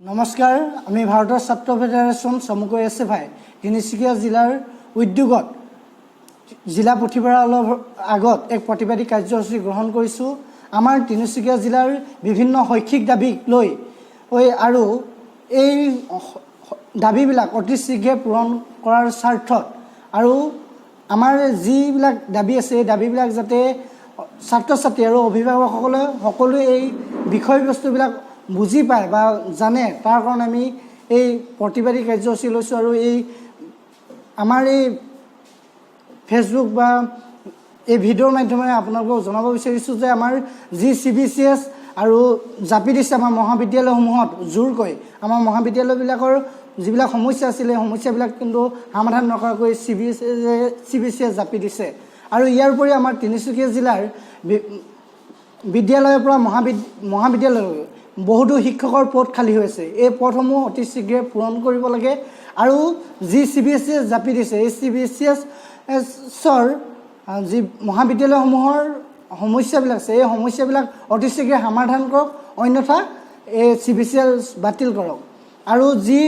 নমস্কাৰ, আমি ভাৰতৰ ছাত্ৰ ফেডাৰেশ্যন চমুকৈ এছএফআই তিনিচুকীয়া জিলাৰ উদ্যোগত জিলা পুথিভঁৰালৰ আগত এক প্ৰতিবাদী কাৰ্যসূচী গ্ৰহণ কৰিছোঁ। আমাৰ তিনিচুকীয়া জিলাৰ বিভিন্ন শৈক্ষিক দাবীক লৈ আৰু এই দাবীবিলাক অতি শীঘ্ৰে পূৰণ কৰাৰ স্বাৰ্থত আৰু আমাৰ যিবিলাক দাবী আছে এই দাবীবিলাক যাতে ছাত্ৰ ছাত্ৰী আৰু অভিভাৱকসকলে সকলোৱে এই বিষয়বস্তুবিলাক বুজি পায় বা জানে, তাৰ কাৰণে আমি এই প্ৰতিবাদী কাৰ্যসূচী লৈছোঁ। আৰু এই আমাৰ এই ফেচবুক বা এই ভিডিঅ'ৰ মাধ্যমেৰে আপোনালোকক জনাব বিচাৰিছোঁ যে আমাৰ যি CBCS আৰু জাপি দিছে আমাৰ মহাবিদ্যালয়সমূহত জোৰকৈ আমাৰ মহাবিদ্যালয়বিলাকৰ যিবিলাক সমস্যা আছিলে এই সমস্যাবিলাক কিন্তু সমাধান নকৰাকৈ CBCS জাপি দিছে। আৰু ইয়াৰ উপৰি আমাৰ তিনিচুকীয়া জিলাৰ বিদ্যালয়ৰ পৰা মহাবিদ্যালয়লৈ বহুতো শিক্ষকৰ পদ খালী হৈছে। এই পদসমূহ অতি শীঘ্ৰে পূৰণ কৰিব লাগে। আৰু যি CBCS জাপি দিছে এই CBCSৰ যি মহাবিদ্যালয়সমূহৰ সমস্যাবিলাক আছে এই সমস্যাবিলাক অতি শীঘ্ৰে সমাধান কৰক, অন্যথা এই CBCS বাতিল কৰক। আৰু যি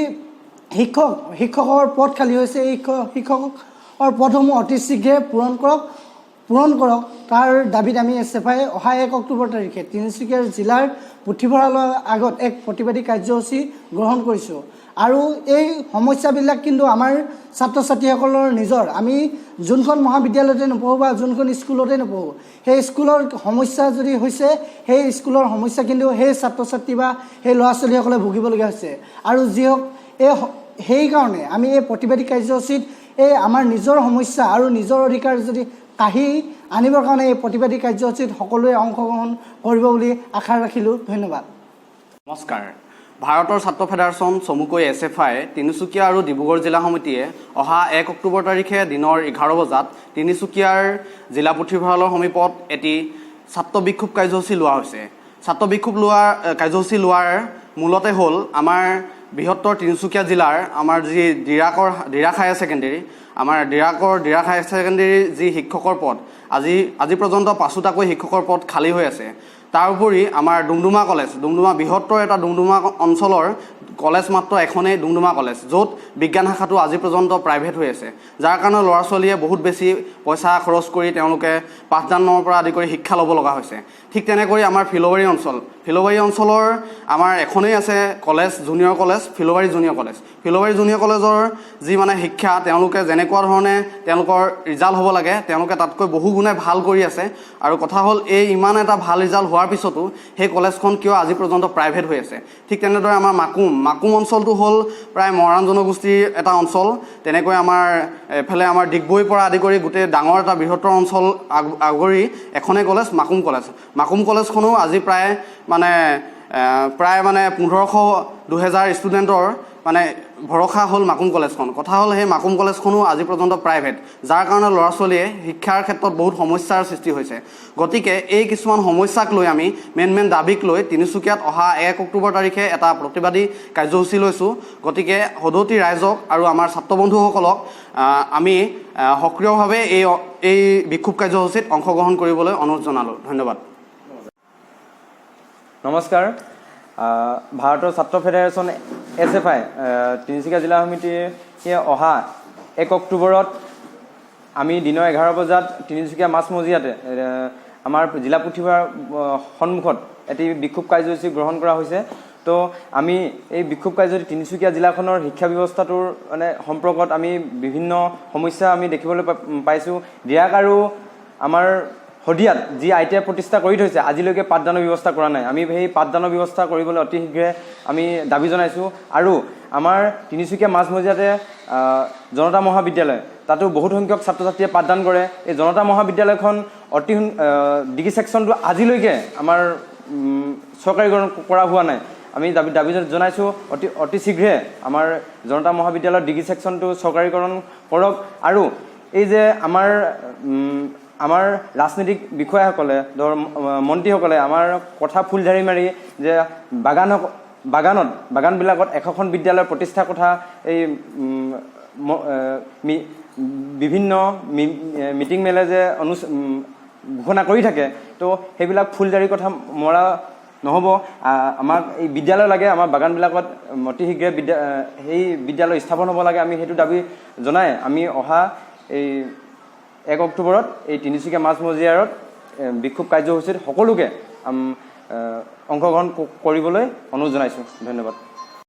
শিক্ষকৰ পদ খালী হৈছে এই শিক্ষকৰ পদসমূহ অতি শীঘ্ৰে পূৰণ কৰক। তাৰ দাবীত আমি এছএফআই অহা 1 অক্টোবৰ তাৰিখে তিনিচুকীয়া জিলাৰ পুথিভঁৰালৰ আগত এক প্ৰতিবাদী কাৰ্যসূচী গ্ৰহণ কৰিছোঁ। আৰু এই সমস্যাবিলাক কিন্তু আমাৰ ছাত্ৰ ছাত্ৰীসকলৰ নিজৰ, আমি যোনখন মহাবিদ্যালয়তে নপঢ়োঁ বা যোনখন স্কুলতে নপঢ়োঁ, সেই স্কুলৰ সমস্যা যদি হৈছে সেই স্কুলৰ সমস্যা কিন্তু সেই ছাত্ৰ ছাত্ৰী বা সেই ল'ৰা ছোৱালীসকলে ভুগিবলগীয়া হৈছে। আৰু যি হওক সেইকাৰণে আমি এই প্ৰতিবাদী কাৰ্যসূচীত এই আমাৰ নিজৰ সমস্যা আৰু নিজৰ অধিকাৰ যদি কাঢ়ি আনিবৰ কাৰণে এই প্ৰতিবাদী কাৰ্যসূচীত সকলোৱে অংশগ্ৰহণ কৰিব বুলি আশা ৰাখিলোঁ। ধন্যবাদ। নমস্কাৰ, ভাৰতৰ ছাত্ৰ ফেডাৰেশ্যন চমুকৈ এছএফআই তিনিচুকীয়া আৰু ডিব্ৰুগড় জিলা সমিতিয়ে অহা 1 অক্টোবৰ তাৰিখে দিনৰ 11 বজাত তিনিচুকীয়াৰ জিলা পুথিভঁৰালৰ সমীপত এটি ছাত্ৰ বিক্ষোভ কাৰ্যসূচী লোৱা হৈছে। ছাত্ৰ বিক্ষোভ কাৰ্যসূচী লোৱাৰ মূলতে হ'ল আমাৰ বৃহত্তৰ তিনিচুকীয়া জিলাৰ আমাৰ যি ডিৰাক হায়াৰ ছেকেণ্ডেৰী, আমাৰ ডিৰাক হায়াৰ ছেকেণ্ডেৰীৰ যি শিক্ষকৰ পদ আজি পৰ্যন্ত 5টাকৈ শিক্ষকৰ পদ খালী হৈ আছে। তাৰ উপৰি আমাৰ ডুমডুমা বৃহত্তৰ এটা ডুমডুমা অঞ্চলৰ কলেজ মাত্ৰ এখনেই ডুমডুমা কলেজ, য'ত বিজ্ঞান শাখাটো আজি পৰ্যন্ত প্ৰাইভেট হৈ আছে, যাৰ কাৰণে ল'ৰা ছোৱালীয়ে বহুত বেছি পইচা খৰচ কৰি তেওঁলোকে পাঠদানৰ পৰা আদি কৰি শিক্ষা ল'ব লগা হৈছে। ঠিক তেনেকৈ আমাৰ ফিল'বাৰী অঞ্চলৰ আমাৰ এখনেই আছে college, junior college, Filobari junior কলেজৰ যি মানে শিক্ষা তেওঁলোকে যেনেকুৱা ধৰণে তেওঁলোকৰ ৰিজাল্ট হ'ব লাগে তেওঁলোকে তাতকৈ বহু গুণে ভাল কৰি আছে। আৰু কথা হ'ল এই ইমান এটা ভাল ৰিজাল্ট হোৱাৰ পিছতো সেই কলেজখন কিয় আজি পৰ্যন্ত প্ৰাইভেট হৈ আছে। ঠিক তেনেদৰে আমাৰ মাকুম অঞ্চলটো হ'ল প্ৰায় মৰাণ জনগোষ্ঠীৰ এটা অঞ্চল। তেনেকৈ আমাৰ এফালে আমাৰ ডিগবৈৰ পৰা আদি কৰি গোটেই ডাঙৰ এটা বৃহত্তৰ অঞ্চল আগুৰি এখনেই কলেজ, মাকুম কলেজখনো আজি প্ৰায় 1500-2000 ষ্টুডেণ্টৰ ভৰসা হ'ল মাকুম কলেজখন। কথা হ'ল সেই মাকুম কলেজখনো আজি পৰ্যন্ত প্ৰাইভেট, যাৰ কাৰণে ল'ৰা ছোৱালীয়ে শিক্ষাৰ ক্ষেত্ৰত বহুত সমস্যাৰ সৃষ্টি হৈছে। গতিকে এই কিছুমান সমস্যাক লৈ আমি মেইন দাবীক লৈ তিনিচুকীয়াত অহা 1 অক্টোবৰ তাৰিখে এটা প্ৰতিবাদী কাৰ্যসূচী লৈছোঁ। গতিকে সদৌতি ৰাইজক আৰু আমাৰ ছাত্ৰ বন্ধুসকলক আমি সক্ৰিয়ভাৱে এই বিক্ষোভ কাৰ্যসূচীত অংশগ্ৰহণ কৰিবলৈ অনুৰোধ জনালোঁ। ধন্যবাদ। নমস্কাৰ, ভাৰতৰ ছাত্ৰ ফেডাৰেশ্যন এছএফআই তিনিচুকীয়া জিলা সমিতিয়ে অহা 1 অক্টোবৰত আমি দিনৰ 11 বজাত তিনিচুকীয়া মাছমজিয়াতে আমাৰ জিলা পুথিভঁৰালৰ সন্মুখত এটি বিক্ষোভ কাৰ্যসূচী গ্ৰহণ কৰা হৈছে। তো আমি এই বিক্ষোভ কাৰ্যসূচী তিনিচুকীয়া জিলাখনৰ শিক্ষা ব্যৱস্থাটোৰ সম্পৰ্কত আমি বিভিন্ন সমস্যা আমি দেখিবলৈ পাইছোঁ। ডিৰাক আৰু আমাৰ শদিয়াত যি ITI প্ৰতিষ্ঠা কৰি থৈছে আজিলৈকে পাঠদানৰ ব্যৱস্থা কৰা নাই। আমি সেই পাঠদানৰ ব্যৱস্থা কৰিবলৈ অতি শীঘ্ৰে আমি দাবী জনাইছোঁ। আৰু আমাৰ তিনিচুকীয়া মাজমজিয়াতে জনতা মহাবিদ্যালয়, তাতো বহুত সংখ্যক ছাত্ৰ ছাত্ৰীয়ে পাঠদান কৰে। এই জনতা মহাবিদ্যালয়খন ডিগ্ৰী ছেকশ্যনটো আজিলৈকে আমাৰ চৰকাৰীকৰণ কৰা হোৱা নাই। আমি দাবী জনাইছোঁ অতি শীঘ্ৰে আমাৰ জনতা মহাবিদ্যালয়ৰ ডিগ্ৰী ছেকশ্যনটো চৰকাৰীকৰণ কৰক। আৰু এই যে আমাৰ ৰাজনৈতিক বিষয়াসকলে মন্ত্ৰীসকলে আমাৰ কথা ফুলঝাৰি মাৰি যে বাগানবিলাকত 100খন বিদ্যালয় প্ৰতিষ্ঠাৰ কথা এই বিভিন্ন মিটিং মেলে যে ঘোষণা কৰি থাকে, তো সেইবিলাক ফুলঝাৰি কথা নহ'ব। আমাক এই বিদ্যালয় লাগে, আমাৰ বাগানবিলাকত অতি শীঘ্ৰে সেই বিদ্যালয় স্থাপন হ'ব লাগে। আমি সেইটো দাবী জনাই আমি অহা এই 1 অক্টোবৰত এই তিনিচুকীয়া মাছমজিয়াৰত বিক্ষোভ কাৰ্যসূচীত সকলোকে অংশগ্ৰহণ কৰিবলৈ অনুৰোধ জনাইছোঁ। ধন্যবাদ।